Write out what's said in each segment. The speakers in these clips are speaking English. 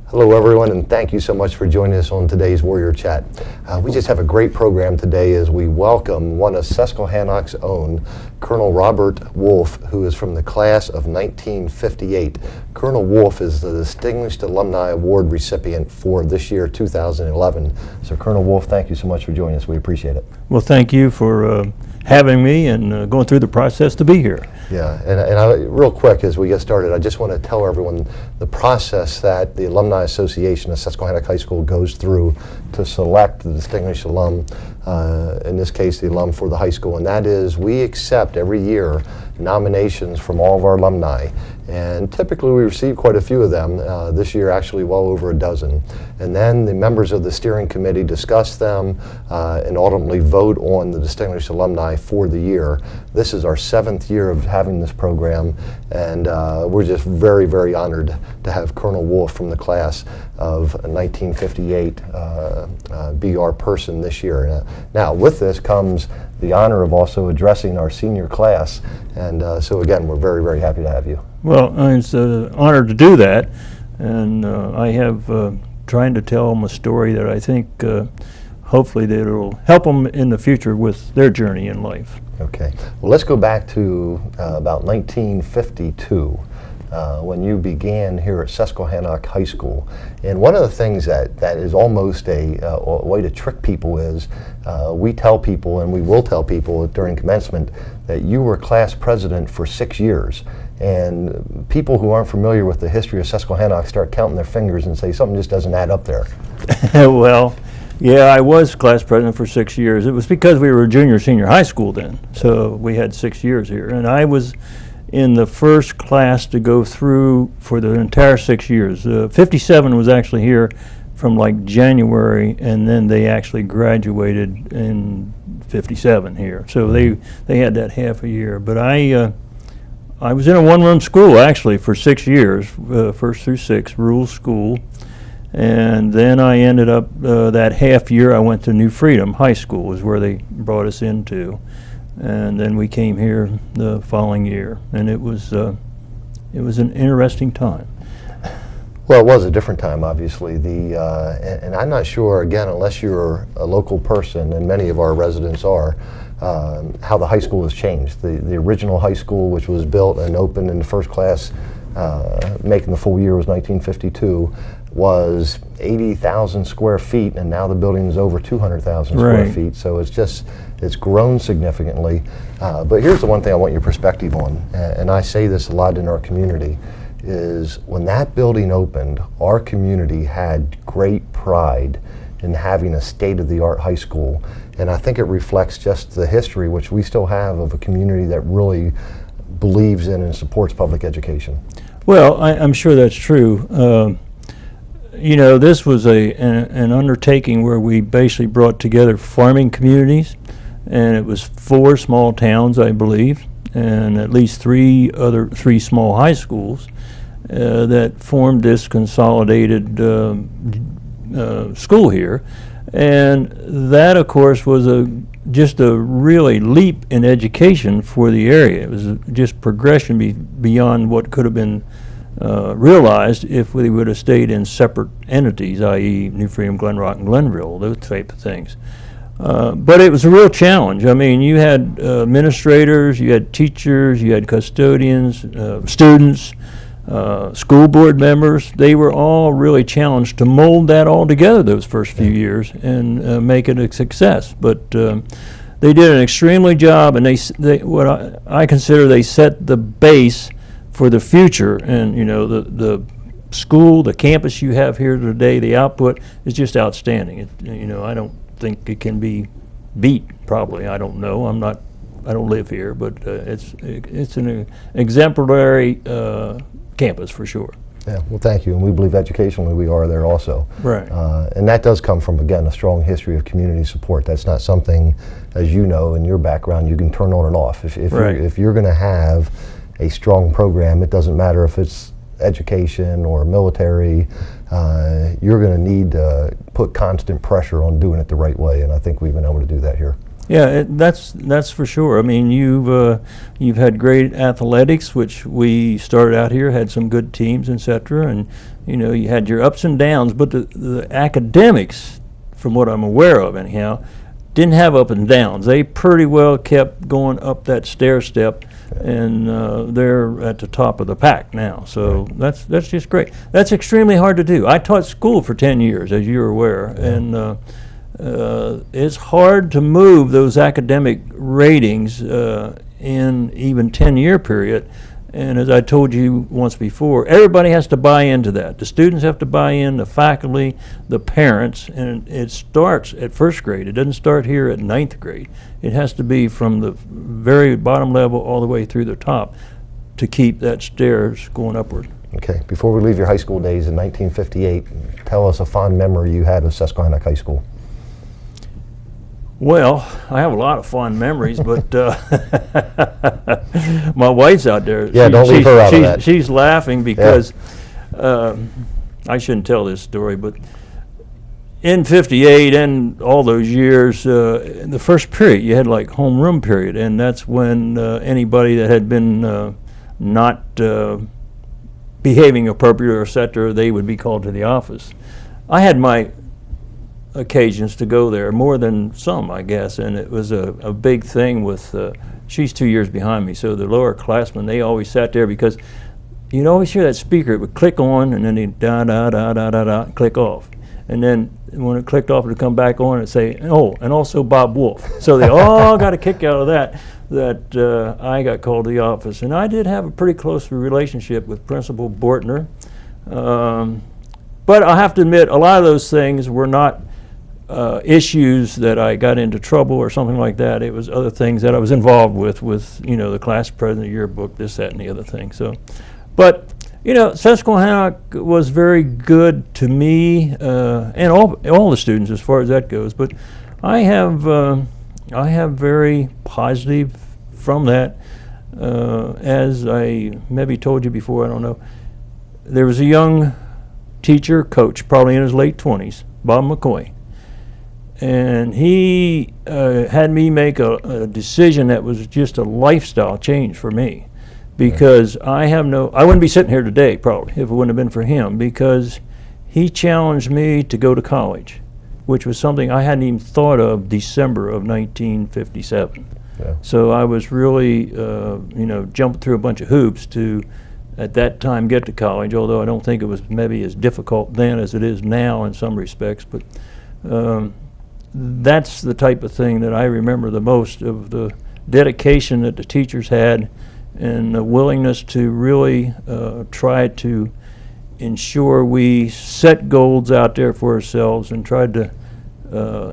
Hello everyone, and thank you so much for joining us on today's Warrior Chat. We just have a great program today as we welcome one of Susquehannock's own, Colonel Robert Wolf, who is from the class of 1958. Colonel Wolf is the Distinguished Alumni Award recipient for this year, 2011. So Colonel Wolf, thank you so much for joining us. We appreciate it. Well, thank you for having me and going through the process to be here. Yeah, and real quick as we get started, I just want to tell everyone the process that the Alumni Association of Susquehannock High School goes through to select the distinguished alum, in this case the alum for the high school, and that is we accept every year nominations from all of our alumni, and typically we receive quite a few of them, this year actually well over a dozen, and then the members of the steering committee discuss them and ultimately vote on the distinguished alumni for the year. This is our 7th year of having this program, and we're just very, very honored to have Colonel Wolf from the class of 1958 be our person this year. Now with this comes the honor of also addressing our senior class, and so again we're very, very happy to have you. Well, it's an honor to do that, and I have trying to tell them a story that I think hopefully that it'll help them in the future with their journey in life. Okay, well let's go back to about 1952. When you began here at Susquehannock High School. And one of the things that is almost a way to trick people is we tell people, and we will tell people during commencement, that you were class president for 6 years. And people who aren't familiar with the history of Susquehannock start counting their fingers and say something just doesn't add up there. Well, yeah, I was class president for 6 years. It was because we were junior, senior high school then. So we had 6 years here. And I was in the first class to go through for the entire 6 years. 57 was actually here from like January, and then they actually graduated in 57 here. So they had that half a year. But I was in a one-room school actually for 6 years, 1st through 6th, rural school. And then I ended up, that half year I went to New Freedom High School is where they brought us into. And then we came here the following year, and it was an interesting time. Well, it was a different time, obviously. And I'm not sure, again, unless you're a local person, and many of our residents are, how the high school has changed. The original high school, which was built and opened in the first class, making the full year was 1952, was 80,000 square feet, and now the building is over 200,000 square feet. So it's grown significantly. But here's the one thing I want your perspective on, and I say this a lot in our community, is when that building opened, our community had great pride in having a state-of-the-art high school. And I think it reflects just the history, which we still have, of a community that really believes in and supports public education. Well, I'm sure that's true. You know, this was an undertaking where we basically brought together farming communities, and it was 4 small towns, I believe, and at least 3 small high schools that formed this consolidated school here. And that, of course, was just a really leap in education for the area. It was just progression beyond what could have been realized if we would have stayed in separate entities, i.e. New Freedom, Glen Rock, and Glenville, those type of things. But it was a real challenge. I mean, you had administrators, you had teachers, you had custodians, students, school board members. They were all really challenged to mold that all together those first few years and make it a success. But they did an extremely job, and they what I consider they set the base for the future. And you know, the school, the campus you have here today, the output is just outstanding. You know, I don't think it can be beat. Probably, I don't know. I don't live here, but it's an exemplary campus for sure. Yeah, well, thank you, and we believe educationally we are there also. Right. And that does come from, again, a strong history of community support. That's not something, as you know, in your background, you can turn on and off. If you're going to have a strong program. It doesn't matter if it's education or military, you're going to need to put constant pressure on doing it the right way, and I think we've been able to do that here. Yeah, that's for sure. I mean, you've had great athletics, which we started out here, had some good teams, etc. And you had your ups and downs, but the academics, from what I'm aware of anyhow, didn't have up and downs. They pretty well kept going up that stair step, and they're at the top of the pack now. So that's just great. That's extremely hard to do. I taught school for 10 years, as you're aware, and it's hard to move those academic ratings in even 10-year period. And as I told you once before, everybody has to buy into that. The students have to buy in, the faculty, the parents, and it starts at first grade. It doesn't start here at 9th grade. It has to be from the very bottom level all the way through the top to keep that stairs going upward. Okay, before we leave your high school days in 1958, tell us a fond memory you had of Susquehannock High School. Well, I have a lot of fond memories, but my wife's out there. Yeah, don't leave her out of that. She's laughing because I shouldn't tell this story, but in '58 and all those years, in the first period, you had like homeroom period, and that's when anybody that had been not behaving appropriately or et cetera, they would be called to the office. I had my occasions to go there, more than some, I guess, and it was a big thing with, she's 2 years behind me, so the lower classmen, they always sat there because you'd always hear that speaker. It would click on, and then he'd da-da-da-da-da-da, click off. And then when it clicked off, it would come back on and say, oh, and also Bob Wolf. So they all got a kick out of that I got called to the office. And I did have a pretty close relationship with Principal Bortner. But I have to admit, a lot of those things were not issues that I got into trouble or something like that. It was other things that I was involved with the class president, yearbook, this, that, and the other thing. So, but Susquehannock was very good to me and all the students as far as that goes. But I have very positive from that. As I maybe told you before, I don't know. There was a young teacher, coach, probably in his late 20s, Bob McCoy. And he had me make a decision that was just a lifestyle change for me, because I wouldn't be sitting here today probably if it wouldn't have been for him, because he challenged me to go to college, which was something I hadn't even thought of December of 1957. Yeah. So I was really, jumping through a bunch of hoops to, at that time, get to college, although I don't think it was maybe as difficult then as it is now in some respects. But that's the type of thing that I remember the most, of the dedication that the teachers had and the willingness to really try to ensure we set goals out there for ourselves and tried to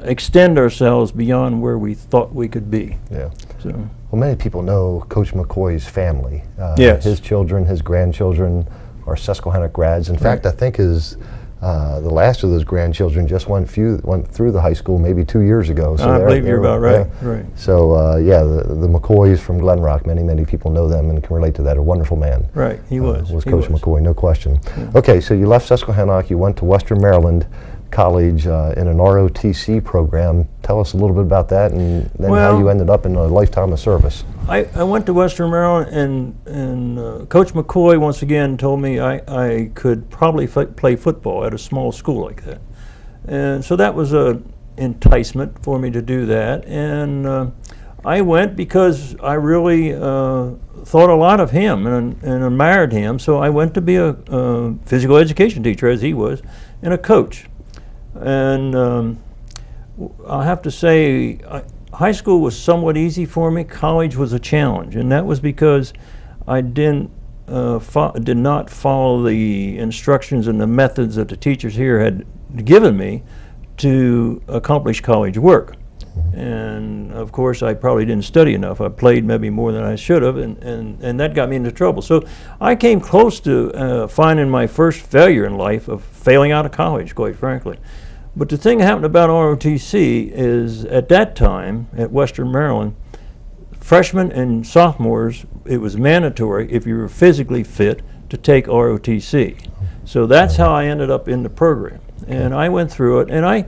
extend ourselves beyond where we thought we could be. Yeah. So. Well, many people know Coach McCoy's family. Yes. His children, his grandchildren are Susquehannock grads. In fact, I think the last of those grandchildren just went through the high school maybe 2 years ago. So I believe you're about right. Yeah. Right. So the McCoys from Glen Rock, many people know them and can relate to that. A wonderful man. Right, he was. Coach McCoy, no question. Yeah. Okay, so you left Susquehannock, you went to Western Maryland College in an ROTC program. Tell us a little bit about that, and then how you ended up in a lifetime of service. I went to Western Maryland, and Coach McCoy once again told me I could probably play football at a small school like that. And so that was an enticement for me to do that. And I went because I really thought a lot of him and admired him. So I went to be a physical education teacher, as he was, and a coach. And I have to say, high school was somewhat easy for me. College was a challenge, and that was because I did not follow the instructions and the methods that the teachers here had given me to accomplish college work. And of course, I probably didn't study enough. I played maybe more than I should have, and that got me into trouble. So I came close to finding my first failure in life of failing out of college, quite frankly. But the thing that happened about ROTC is, at that time at Western Maryland, freshmen and sophomores, it was mandatory if you were physically fit to take ROTC. So that's how I ended up in the program. And I went through it, and I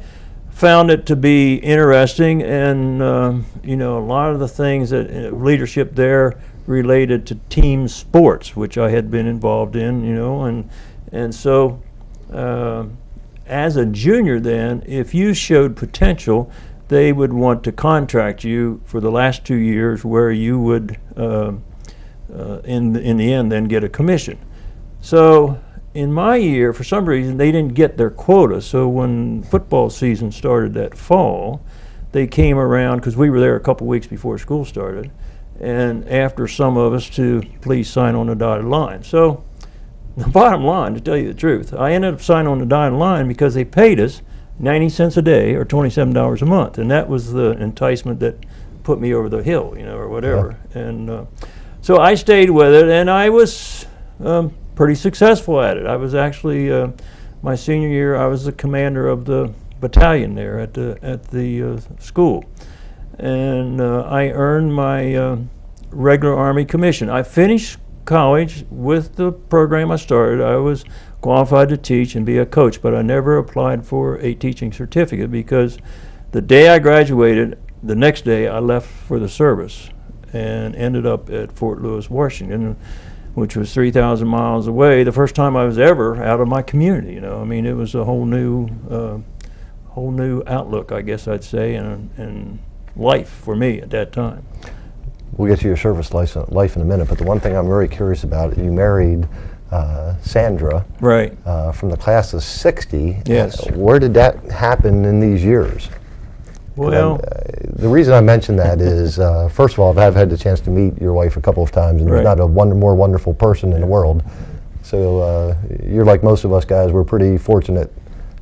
found it to be interesting, and you know, a lot of the things that leadership there related to team sports, which I had been involved in, you know, and so as a junior then, if you showed potential, they would want to contract you for the last 2 years, where you would in the end then get a commission. So in my year, for some reason, they didn't get their quota. So when football season started that fall, they came around, because we were there a couple weeks before school started, and after some of us to please sign on the dotted line. So the bottom line, to tell you the truth, I ended up signing on the dotted line because they paid us 90 cents a day, or $27 a month, and that was the enticement that put me over the hill, you know, or whatever. Yeah. And so I stayed with it, and I was pretty successful at it. I was actually, my senior year, I was the commander of the battalion there at the school, and I earned my regular Army commission. I finished college with the program I started. I was qualified to teach and be a coach, but I never applied for a teaching certificate, because the day I graduated, the next day I left for the service and ended up at Fort Lewis, Washington, which was 3,000 miles away. The first time I was ever out of my community, you know. I mean, it was a whole new outlook, I guess I'd say, and life for me at that time. We'll get to your service life in a minute, but the one thing I'm very curious about, you married Sandra, right, from the class of '60. Yes. Where did that happen in these years? Well, the reason I mention that is, first of all, I've had the chance to meet your wife a couple of times, and right. There's not a more wonderful person in the world. So you're like most of us guys. We're pretty fortunate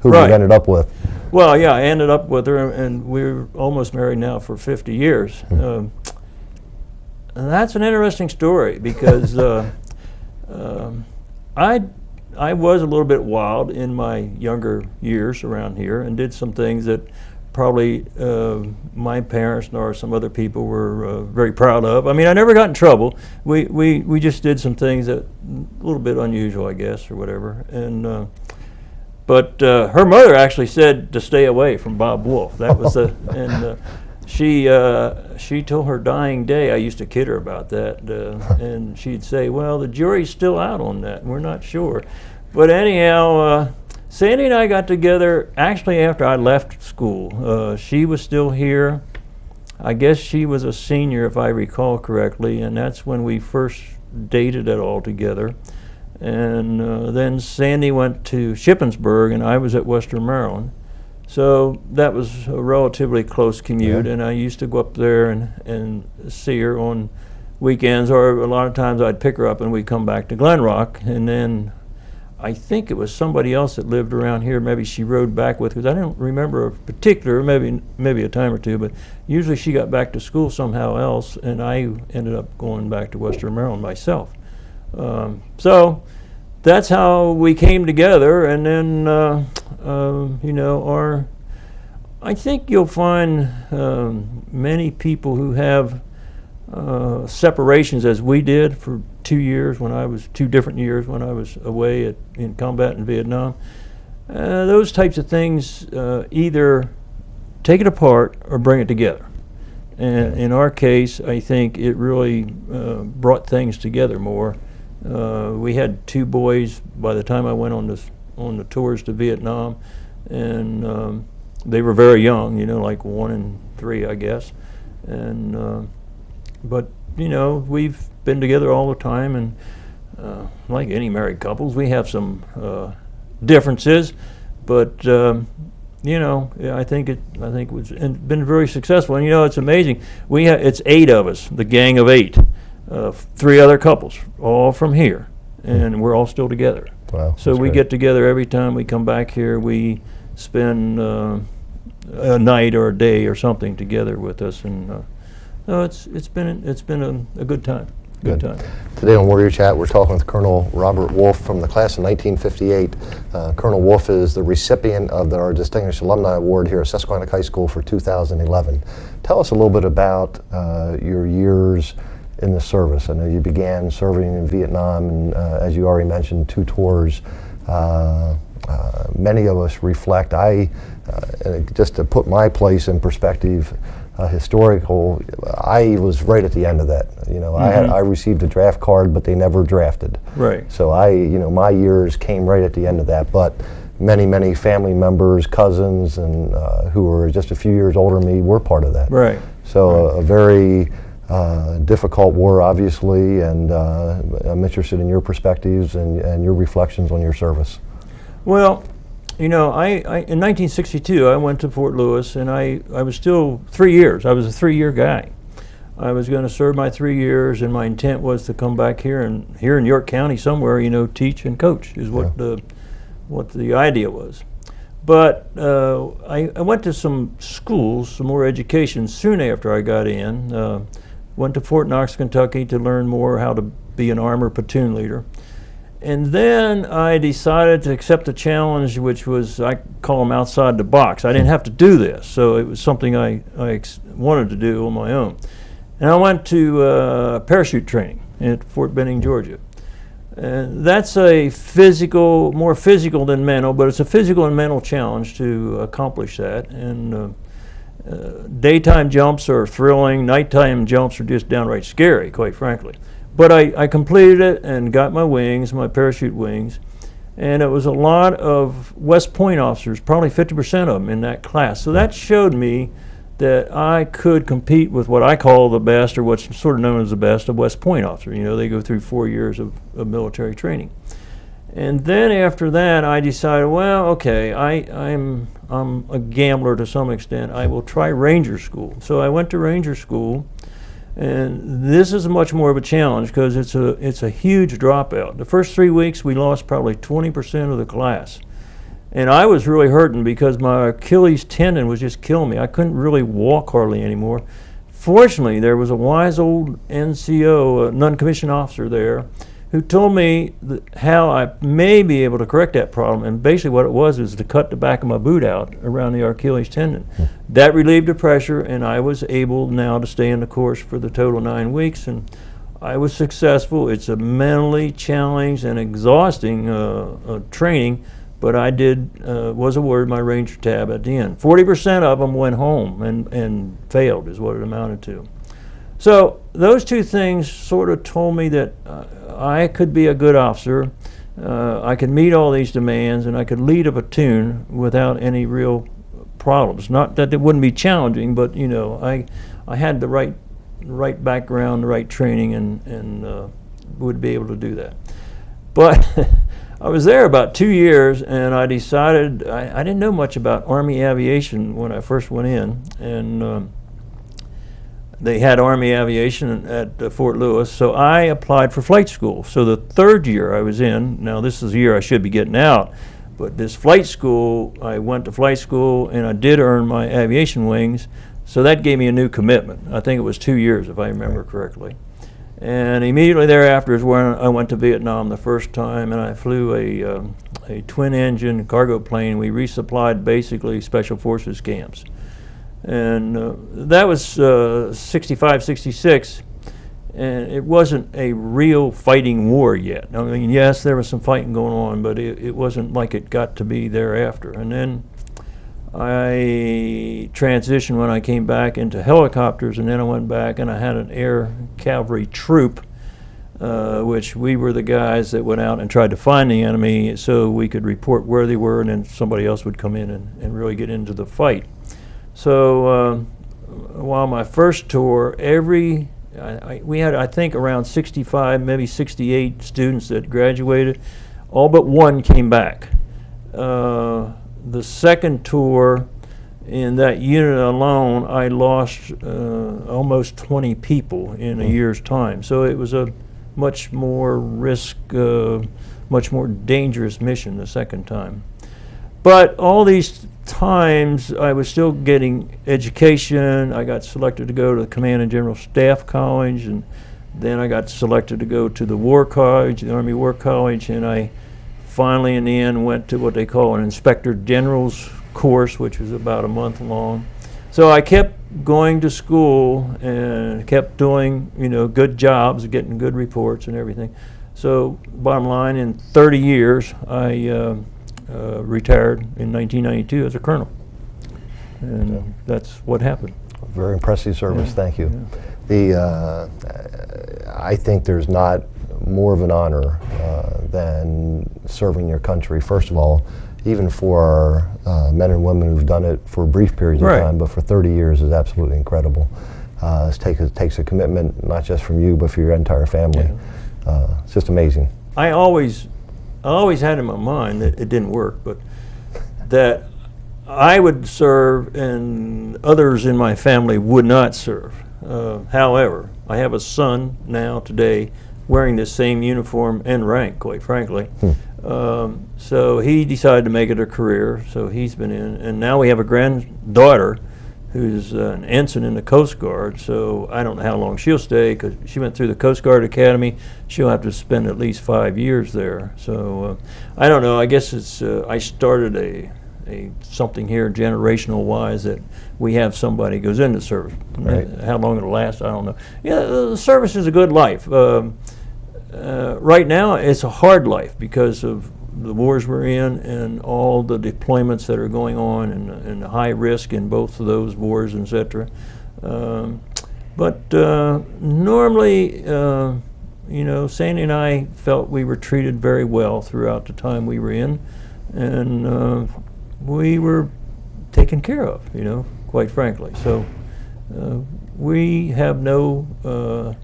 who right. we ended up with. Well, yeah, I ended up with her, and we're almost married now for 50 years. And that's an interesting story, because I was a little bit wild in my younger years around here, and did some things that probably my parents or some other people were very proud of. I mean, I never got in trouble. We just did some things that a little bit unusual, I guess, or whatever. And but her mother actually said to stay away from Bob Wolf. That was the and she till her dying day, I used to kid her about that, and she'd say, "Well, the jury's still out on that. We're not sure." But anyhow. Sandy and I got together actually after I left school. She was still here. I guess she was a senior, if I recall correctly, and that's when we first dated it all together. And then Sandy went to Shippensburg, and I was at Western Maryland. So that was a relatively close commute, yeah. And I used to go up there and see her on weekends, or a lot of times I'd pick her up and we'd come back to Glen Rock, and then I think it was somebody else that lived around here. Maybe she rode back with, because I don't remember a particular, maybe a time or two, but usually she got back to school somehow else, and I ended up going back to Western Maryland myself. So that's how we came together, and then you know, I think you'll find many people who have separations as we did for 2 years when I was 2 different years when I was away in combat in Vietnam. Those types of things either take it apart or bring it together. And in our case, I think it really brought things together more. We had 2 boys by the time I went on the tours to Vietnam, and they were very young, you know, like 1 and 3, I guess. And but you know, we've been together all the time, and like any married couples, we have some differences, but you know, I think it was been very successful. And you know, it's amazing. It's 8 of us, the gang of 8, 3 other couples, all from here, and we're all still together. Wow, so we get together every time we come back here. We spend a night or a day or something together with us, and no, it's been a good time. Good time. Today on Warrior Chat, we're talking with Colonel Robert Wolf from the class of 1958. Colonel Wolf is the recipient of our Distinguished Alumni Award here at Susquehannock High School for 2011. Tell us a little bit about your years in the service. I know you began serving in Vietnam, and as you already mentioned, 2 tours. Many of us reflect. Just to put my place in perspective, historical, I was right at the end of that. You know, I received a draft card, but they never drafted. Right. So my years came right at the end of that. But many family members, cousins, and who were just a few years older than me were part of that. Right. So a very difficult war, obviously, and I'm interested in your perspectives and your reflections on your service. Well, you know, in 1962, I went to Fort Lewis, and I was still 3 years. I was a 3-year guy. I was going to serve my 3 years, and my intent was to come back here in York County somewhere, you know, teach and coach is what the idea was. But I went to some schools, some more education soon after I got in. Went to Fort Knox, Kentucky to learn more how to be an armor platoon leader. And then I decided to accept a challenge, which was, I call them outside the box. I didn't have to do this, so it was something I wanted to do on my own. And I went to parachute training at Fort Benning, Georgia. And that's a physical, more physical than mental, but it's a physical and mental challenge to accomplish that. And daytime jumps are thrilling, nighttime jumps are just downright scary, quite frankly. But I completed it and got my wings, my parachute wings, and it was a lot of West Point officers, probably 50% of them in that class. So that showed me that I could compete with what I call the best, or what's sort of known as the best, of West Point officer. You know, they go through 4 years of military training. And then after that, I decided, well, okay, I'm a gambler to some extent. I will try Ranger School. So I went to Ranger School. And this is much more of a challenge because it's a huge dropout. The first 3 weeks we lost probably 20% of the class. And I was really hurting because my Achilles tendon was just killing me. I couldn't really walk hardly anymore. Fortunately, there was a wise old NCO, a non-commissioned officer there, who told me how I may be able to correct that problem. And basically what it was is to cut the back of my boot out around the Achilles tendon. That relieved the pressure, and I was able now to stay in the course for the total 9 weeks, and I was successful. It's a mentally challenged and exhausting training, but I was awarded my Ranger tab at the end. 40% of them went home and failed is what it amounted to. So those 2 things sort of told me that I could be a good officer, I could meet all these demands, and I could lead a platoon without any real problems. Not that it wouldn't be challenging, but you know, I had the right background, the right training, and would be able to do that. But I was there about 2 years, and I decided I didn't know much about Army aviation when I first went in, and they had Army aviation at Fort Lewis, so I applied for flight school. So the 3rd year I was in, now this is the year I should be getting out, but this flight school, I went to flight school and I did earn my aviation wings, so that gave me a new commitment. I think it was 2 years if I remember correctly. And immediately thereafter is when I went to Vietnam the first time, and I flew a twin-engine cargo plane. We resupplied basically Special Forces camps. And that was 65, 66, and it wasn't a real fighting war yet. I mean, yes, there was some fighting going on, but it wasn't like it got to be thereafter. And then I transitioned when I came back into helicopters, and then I went back and I had an air cavalry troop, which we were the guys that went out and tried to find the enemy so we could report where they were, and then somebody else would come in and really get into the fight. So while my first tour, we had, I think, around 65, maybe 68 students that graduated. All but one came back. The second tour, in that unit alone, I lost almost 20 people in a year's time. So it was a much more much more dangerous mission the second time. But all these times I was still getting education. I got selected to go to the Command and General Staff College, and then I got selected to go to the War College, the Army War College, and I finally in the end went to what they call an Inspector General's course, which was about a month long. So I kept going to school and kept doing, good jobs, getting good reports and everything. So bottom line, in 30 years, I retired in 1992 as a colonel. And that's what happened. Very impressive service, thank you. Yeah. I think there's not more of an honor than serving your country. First of all, even for men and women who've done it for brief periods of time, but for 30 years is absolutely incredible. It takes a commitment, not just from you, but for your entire family. It's just amazing. I always had in my mind that it didn't work, but that I would serve and others in my family would not serve. However, I have a son now today wearing the same uniform and rank, quite frankly. So he decided to make it a career, so he's been in. And now we have a granddaughter who's an ensign in the Coast Guard, so I don't know how long she'll stay because she went through the Coast Guard Academy. She'll have to spend at least 5 years there. So I don't know, I guess it's, I started a something here generational wise that we have somebody goes into service. Right. How long it'll last, I don't know. Yeah, the service is a good life. Right now it's a hard life because of the wars we're in and all the deployments that are going on and the high risk in both of those wars, etc. But normally, Sandy and I felt we were treated very well throughout the time we were in, and we were taken care of, quite frankly. So we have no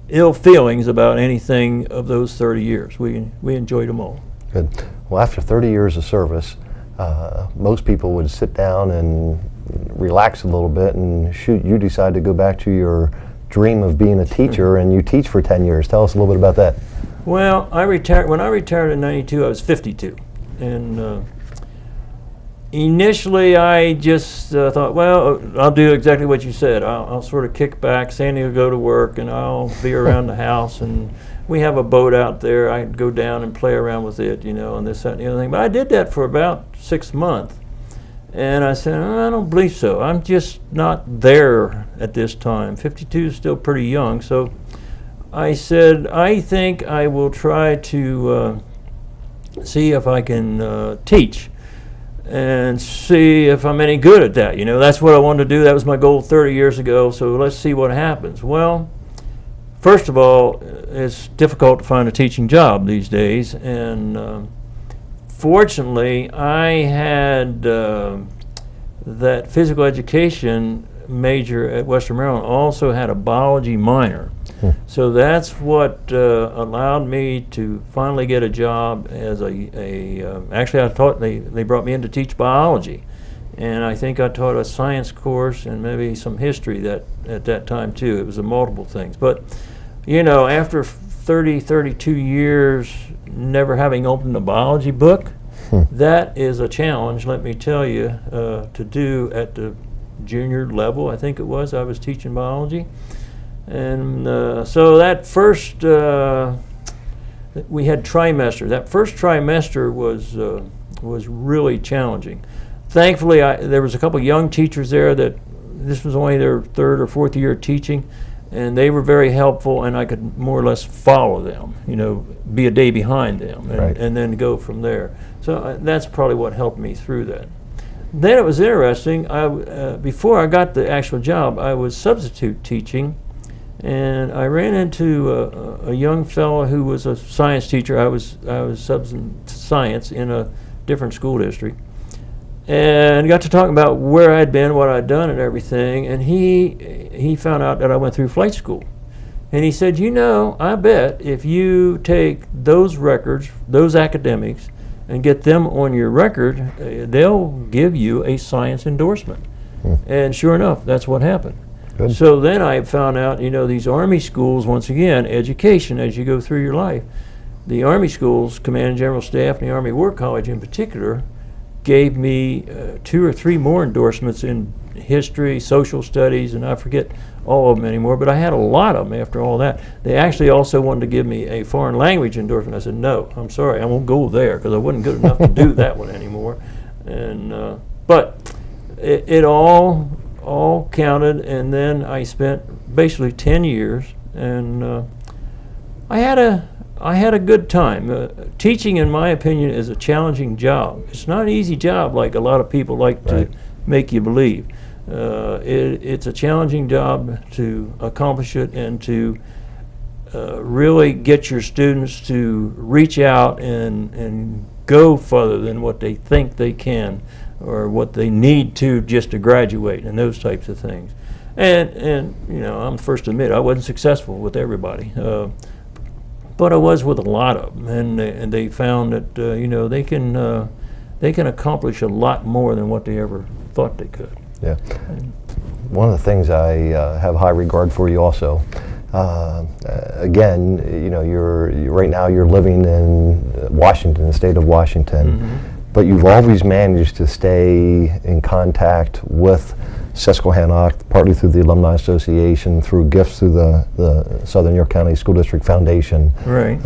ill feelings about anything of those 30 years. We enjoyed them all. Good. Well, after 30 years of service, most people would sit down and relax a little bit, and shoot, you decide to go back to your dream of being a teacher, and you teach for 10 years. Tell us a little bit about that. Well, when I retired in 92, I was 52. And initially I just thought, well, I'll do exactly what you said. I'll sort of kick back, Sandy will go to work, and I'll be around the house. And we have a boat out there. I'd go down and play around with it, and this, that, and the other thing. But I did that for about 6 months. And I said, I don't believe so. I'm just not there at this time. 52 is still pretty young. So I said, I think I will try to see if I can teach and see if I'm any good at that. That's what I wanted to do. That was my goal 30 years ago, so let's see what happens. Well, first of all, it's difficult to find a teaching job these days, and fortunately, I had that physical education major at Western Maryland also had a biology minor. So that's what allowed me to finally get a job as actually I taught, they brought me in to teach biology. And I think I taught a science course and maybe some history at that time too. It was multiple things. But, after 32 years never having opened a biology book, that is a challenge, let me tell you, to do at the junior level, I think it was. I was teaching biology. And so that first, we had trimester. That first trimester was really challenging. Thankfully, there was a couple young teachers there that this was only their 3rd or 4th year teaching, and they were very helpful, and I could more or less follow them, be a day behind them, and then go from there. So that's probably what helped me through that. Then it was interesting. Before I got the actual job, I was substitute teaching. And I ran into a young fellow who was a science teacher. I was substitute science in a different school district, and got to talk about where I'd been, what I'd done, and everything. And he found out that I went through flight school, and he said, I bet if you take those records, those academics, and get them on your record, they'll give you a science endorsement. And sure enough, that's what happened. Good. So then I found out, these Army schools, once again, education as you go through your life. The Army schools, Command and General Staff, and the Army War College in particular, gave me 2 or 3 more endorsements in history, social studies, and I forget all of them anymore, but I had a lot of them after all that. They actually also wanted to give me a foreign language endorsement. I said, no, I'm sorry, I won't go there, because I wasn't good enough to do that one anymore. And but it all all counted, and then I spent basically 10 years, and I had a good time. Teaching, in my opinion, is a challenging job. It's not an easy job like a lot of people like to make you believe. It's a challenging job to accomplish it and to really get your students to reach out and go further than what they think they can or what they need to just to graduate and those types of things. And you know, I'm the first to admit I wasn't successful with everybody, but I was with a lot of them, and they found that you know, they can accomplish a lot more than what they ever thought they could. Yeah. One of the things I have high regard for you also. Again, you know, right now you're living in Washington, the state of Washington, but you've always managed to stay in contact with Susquehannock, partly through the Alumni Association, through gifts through the Southern York County School District Foundation. Right.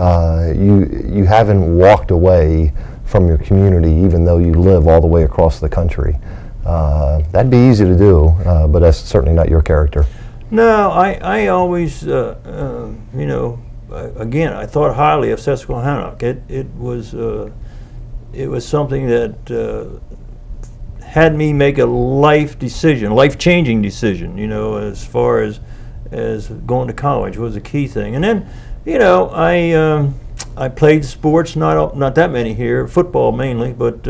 You haven't walked away from your community, even though you live all the way across the country. That'd be easy to do, but that's certainly not your character. No, I always, you know, again, I thought highly of Susquehannock. It was something that had me make a life-changing decision, you know, as far as going to college was a key thing. And then, you know, I played sports, not that many here, football mainly, but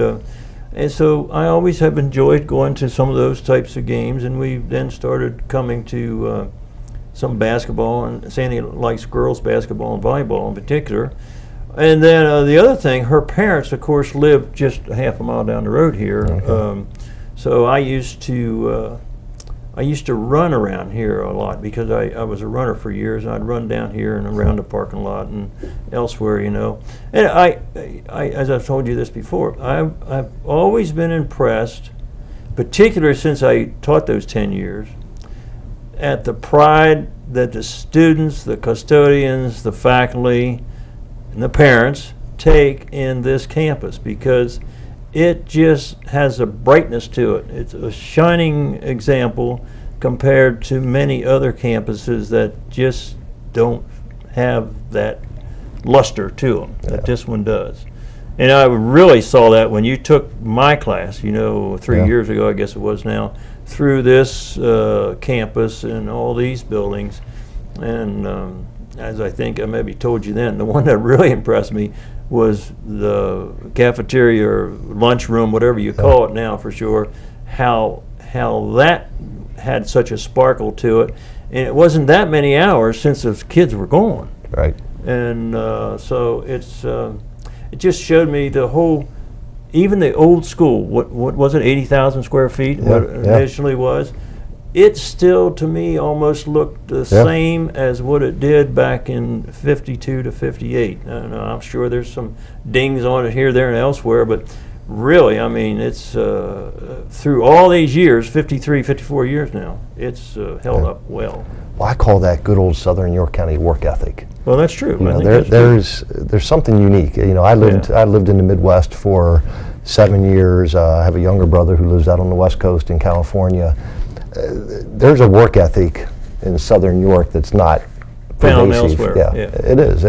and so I always have enjoyed going to some of those types of games, and we then started coming to some basketball, and Sandy likes girls basketball and volleyball in particular. And then the other thing, her parents, of course, lived just a half a mile down the road here. Okay. So I used to run around here a lot because I was a runner for years. And I'd run down here and around the parking lot and elsewhere, you know. And I as I've told you this before, I've always been impressed, particularly since I taught those 10 years, at the pride that the students, the custodians, the faculty, and the parents take in this campus, because it just has a brightness to it. It's a shining example compared to many other campuses that just don't have that luster to them that this one does. And I really saw that when you took my class, you know, 3 years ago, I guess it was now, through this campus and all these buildings. And as I think I maybe told you then, the one that really impressed me was the cafeteria or lunchroom, whatever you call it now for sure, how that had such a sparkle to it. And it wasn't that many hours since those kids were gone. Right. And so it just showed me the whole, even the old school, what was it, 80,000 square feet, what it initially was, it still, to me, almost looked the same as what it did back in 52 to 58. I'm sure there's some dings on it here, there, and elsewhere, but really, I mean, it's through all these years, 53, 54 years now, it's held up well. Well, I call that good old Southern York County work ethic. Well, that's true. You know, there's something unique. You know, I lived in the Midwest for 7 years. I have a younger brother who lives out on the West Coast in California. There's a work ethic in Southern York that's not found pervasive. elsewhere. It is.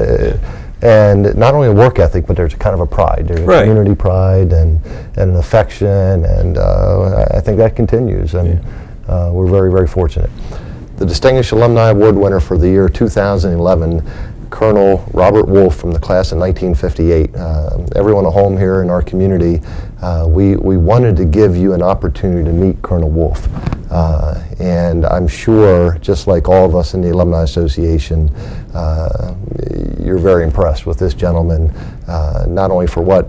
And not only a work ethic, but there's a kind of a pride. There's a community pride and an affection, and I think that continues, and we're very, very fortunate. The Distinguished Alumni Award winner for the year 2011, Colonel Robert Wolf from the class of 1958. Everyone at home here in our community, we wanted to give you an opportunity to meet Colonel Wolf. And I'm sure, just like all of us in the Alumni Association, you're very impressed with this gentleman, not only for what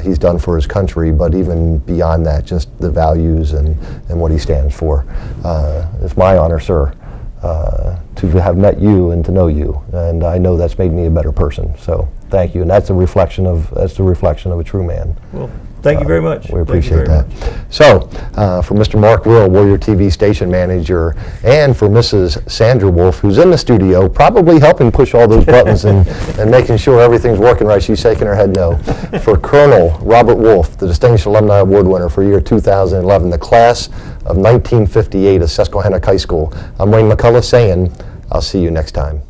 he's done for his country, but even beyond that, just the values and what he stands for. It's my honor, sir, to have met you and to know you, and I know that's made me a better person. So thank you, and that's a reflection of a true man. Well, Thank you very much. We Thank you appreciate very that. much. So, for Mr. Mark Will, Warrior TV station manager, and for Mrs. Sandra Wolf, who's in the studio, probably helping push all those buttons and making sure everything's working right, she's shaking her head no. For Colonel Robert Wolf, the Distinguished Alumni Award winner for year 2011, the class of 1958 of Susquehannock High School, I'm Wayne McCullough saying, I'll see you next time.